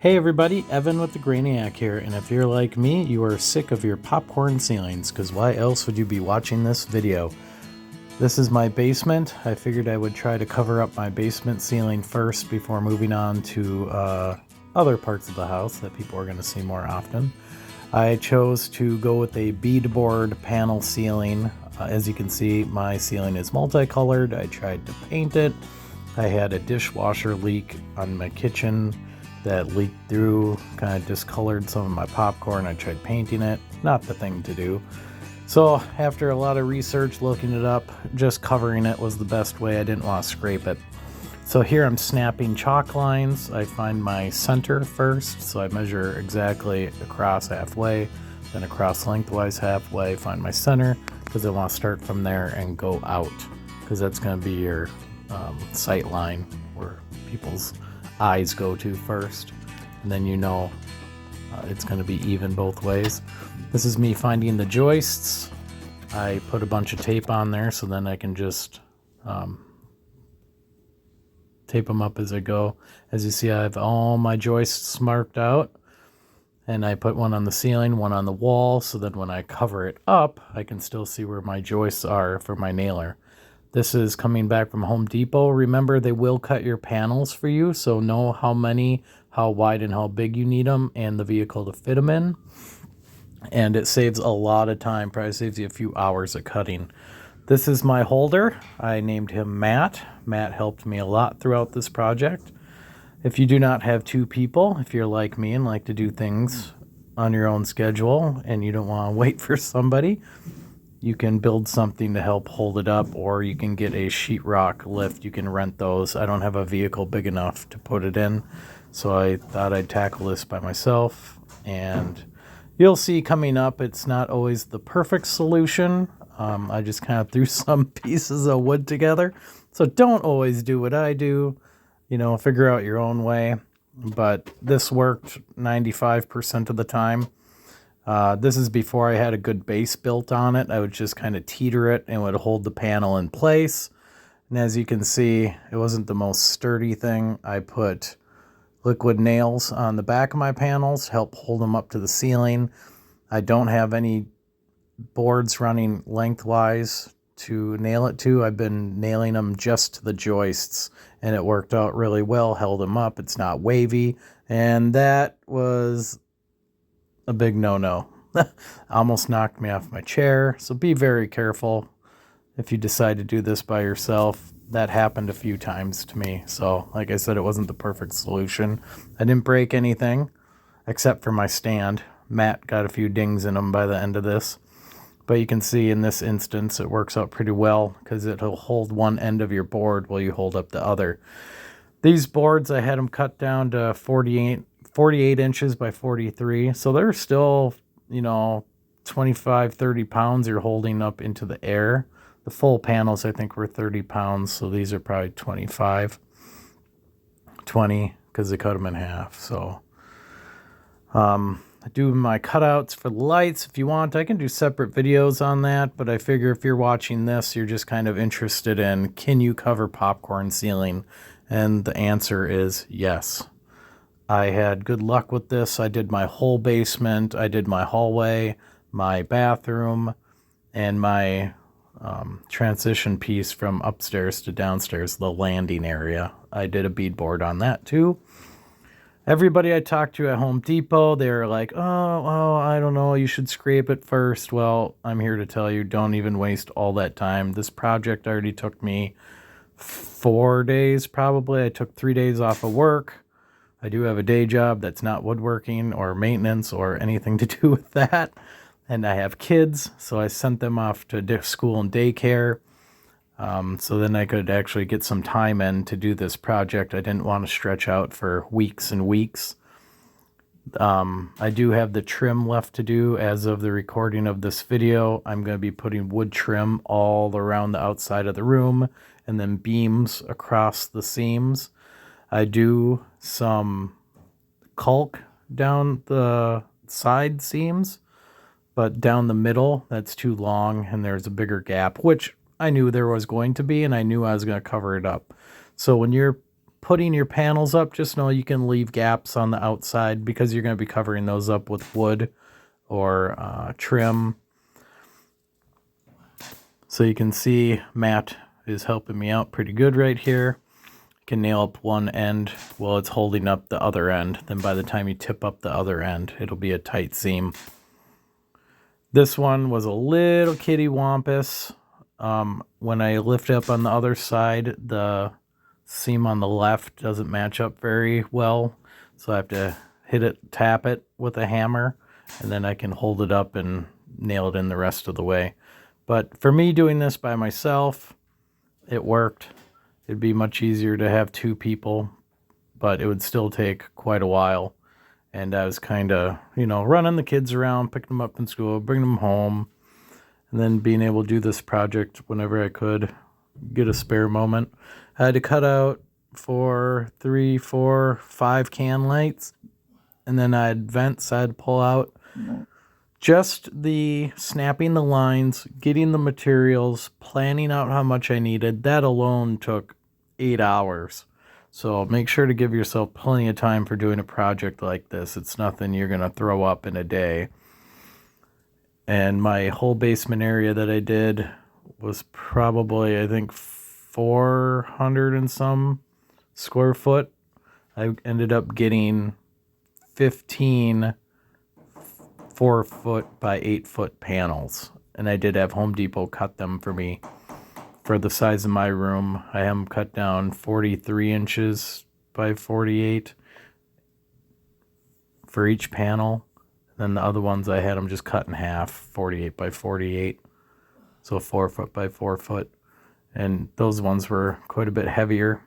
Hey everybody, Evan with the Grainiac here, and if you're like me, you are sick of your popcorn ceilings, because why else would you be watching this video? This is my basement. I figured I would try to cover up my basement ceiling first before moving on to other parts of the house that people are going to see more often. I chose to go with a beadboard panel ceiling. As you can see, my ceiling is multicolored. I tried to paint it. I had a dishwasher leak on my kitchen that leaked through, kind of discolored some of my popcorn. I tried painting it, not the thing to do. So after a lot of research, looking it up, just covering it was the best way. I didn't want to scrape it. So here I'm snapping chalk lines. I find my center first, so I measure exactly across halfway, then across lengthwise halfway, find my center, because I want to start from there and go out, because that's going to be your sight line where people's eyes go to first, and then it's going to be even both ways. This is me finding the joists. I put a bunch of tape on there so then I can just tape them up as I go. As you see, I have all my joists marked out, and I put one on the ceiling, one on the wall, so that when I cover it up, I can still see where my joists are for my nailer. This is coming back from Home Depot. Remember, they will cut your panels for you, so know how many, how wide and how big you need them, and the vehicle to fit them in. And it saves a lot of time, probably saves you a few hours of cutting. This is my holder. I named him Matt. Matt helped me a lot throughout this project. If you do not have two people, if you're like me and like to do things on your own schedule and you don't want to wait for somebody, you can build something to help hold it up, or you can get a sheetrock lift. You can rent those. I don't have a vehicle big enough to put it in, so I thought I'd tackle this by myself. And you'll see coming up, it's not always the perfect solution. I just kind of threw some pieces of wood together. So don't always do what I do. Figure out your own way. But this worked 95% of the time. This is before I had a good base built on it. I would just kind of teeter it and would hold the panel in place. And as you can see, it wasn't the most sturdy thing. I put liquid nails on the back of my panels to help hold them up to the ceiling. I don't have any boards running lengthwise to nail it to. I've been nailing them just to the joists, and it worked out really well, held them up. It's not wavy, and that was a big no-no. Almost knocked me off my chair. So be very careful if you decide to do this by yourself. That happened a few times to me. So like I said, it wasn't the perfect solution. I didn't break anything except for my stand. Matt got a few dings in them by the end of this. But you can see in this instance, it works out pretty well because it'll hold one end of your board while you hold up the other. These boards, I had them cut down to 48 inches by 43. So they're still, 25, 30 pounds you're holding up into the air. The full panels, I think, were 30 pounds. So these are probably 25, 20, because they cut them in half. So I do my cutouts for the lights. If you want, I can do separate videos on that. But I figure if you're watching this, you're just kind of interested in, can you cover popcorn ceiling? And the answer is yes. I had good luck with this. I did my whole basement. I did my hallway, my bathroom, and my transition piece from upstairs to downstairs, the landing area. I did a beadboard on that too. Everybody I talked to at Home Depot, they were like, oh, I don't know, you should scrape it first. Well, I'm here to tell you, don't even waste all that time. This project already took me 4 days probably. I took 3 days off of work. I do have a day job that's not woodworking or maintenance or anything to do with that. And I have kids, so I sent them off to school and daycare. So then I could actually get some time in to do this project. I didn't want to stretch out for weeks and weeks. I do have the trim left to do as of the recording of this video. I'm going to be putting wood trim all around the outside of the room and then beams across the seams. I do some caulk down the side seams, but down the middle, that's too long and there's a bigger gap, which I knew there was going to be, and I knew I was going to cover it up. So when you're putting your panels up, just know you can leave gaps on the outside because you're going to be covering those up with wood or trim. So you can see Matt is helping me out pretty good right here. You can nail up one end while it's holding up the other end. Then by the time you tip up the other end, it'll be a tight seam. This one was a little kitty wampus. When I lift up on the other side, the seam on the left doesn't match up very well. So I have to tap it with a hammer, and then I can hold it up and nail it in the rest of the way. But for me doing this by myself, it worked. It'd be much easier to have two people, but it would still take quite a while. And I was kind of, running the kids around, picking them up from school, bringing them home, and then being able to do this project whenever I could get a spare moment. I had to cut out for 3, 4, 5 can lights, and then I had vents I had to pull out. Just the snapping the lines, getting the materials, planning out how much I needed, that alone took 8 hours. So make sure to give yourself plenty of time for doing a project like this. It's nothing you're going to throw up in a day. And my whole basement area that I did was probably, I think, 400 and some square foot. I ended up getting 15 4-foot by 8-foot panels. And I did have Home Depot cut them for me. For the size of my room, I have them cut down 43 inches by 48 for each panel. Then the other ones I had them just cut in half, 48 by 48. So 4-foot by 4-foot. And those ones were quite a bit heavier.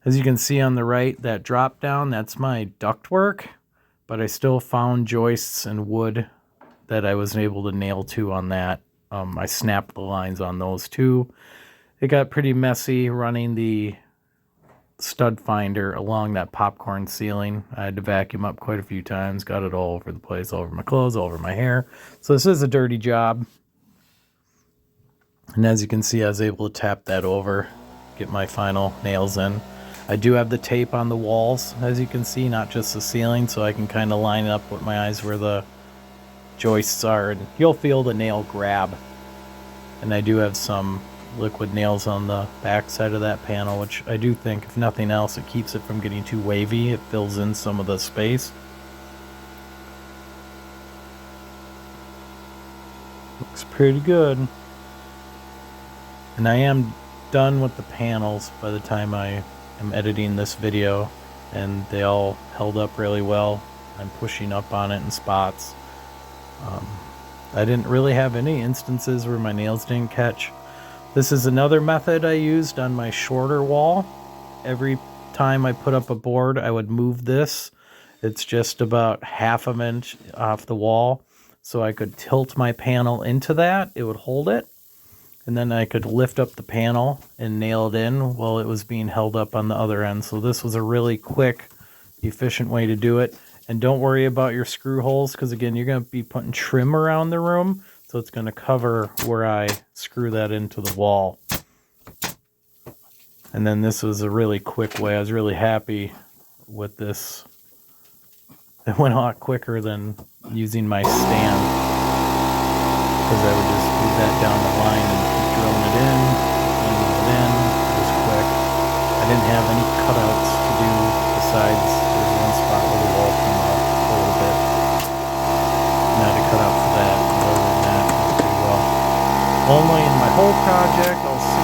As you can see on the right, that drop down, that's my ductwork. But I still found joists and wood that I was able to nail to on that. I snapped the lines on those too. It got pretty messy running the stud finder along that popcorn ceiling. I had to vacuum up quite a few times, got it all over the place, all over my clothes, all over my hair. So this is a dirty job. And as you can see, I was able to tap that over, get my final nails in. I do have the tape on the walls, as you can see, not just the ceiling, so I can kind of line up with my eyes where the joists are, and you'll feel the nail grab. And I do have some liquid nails on the back side of that panel, which I do think, if nothing else, it keeps it from getting too wavy. It fills in some of the space. Looks pretty good. And I am done with the panels by the time I am editing this video, and they all held up really well. I'm pushing up on it in spots. I didn't really have any instances where my nails didn't catch. This is another method I used on my shorter wall. Every time I put up a board, I would move this. It's just about half an inch off the wall, so I could tilt my panel into that. It would hold it, and then I could lift up the panel and nail it in while it was being held up on the other end. So this was a really quick, efficient way to do it. And don't worry about your screw holes, because again, you're going to be putting trim around the room, so it's going to cover where I screw that into the wall. And then this was a really quick way. I was really happy with this. It went a lot quicker than using my stand, because I would just move that down the line and keep drilling it in, bringing it in. It was quick. I didn't have any cutouts to do besides there's one spot where the wall came out a little bit. And I had to cut out for that. Other than that, it was pretty well. Only in my whole project, all 16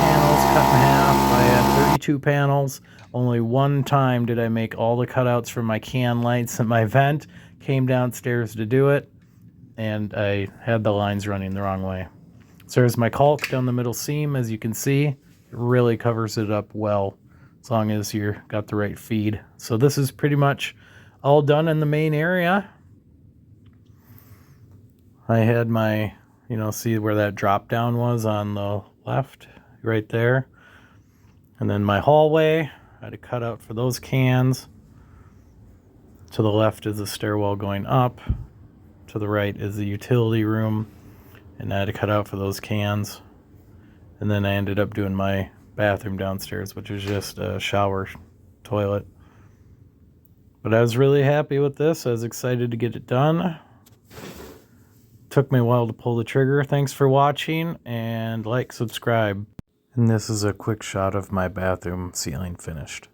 panels cut in half. I had 32 panels. Only one time did I make all the cutouts for my can lights and my vent. Came downstairs to do it, and I had the lines running the wrong way. So there's my caulk down the middle seam. As you can see, it really covers it up well, as long as you got the right feed. So this is pretty much all done in the main area. I had my, see where that drop down was on the left, right there. And then my hallway, I had to cut out for those cans. To the left is the stairwell going up. To the right is the utility room. And I had to cut out for those cans. And then I ended up doing my bathroom downstairs, which is just a shower toilet. But I was really happy with this. I was excited to get it done. Took me a while to pull the trigger. Thanks for watching, and like, subscribe. And this is a quick shot of my bathroom ceiling finished.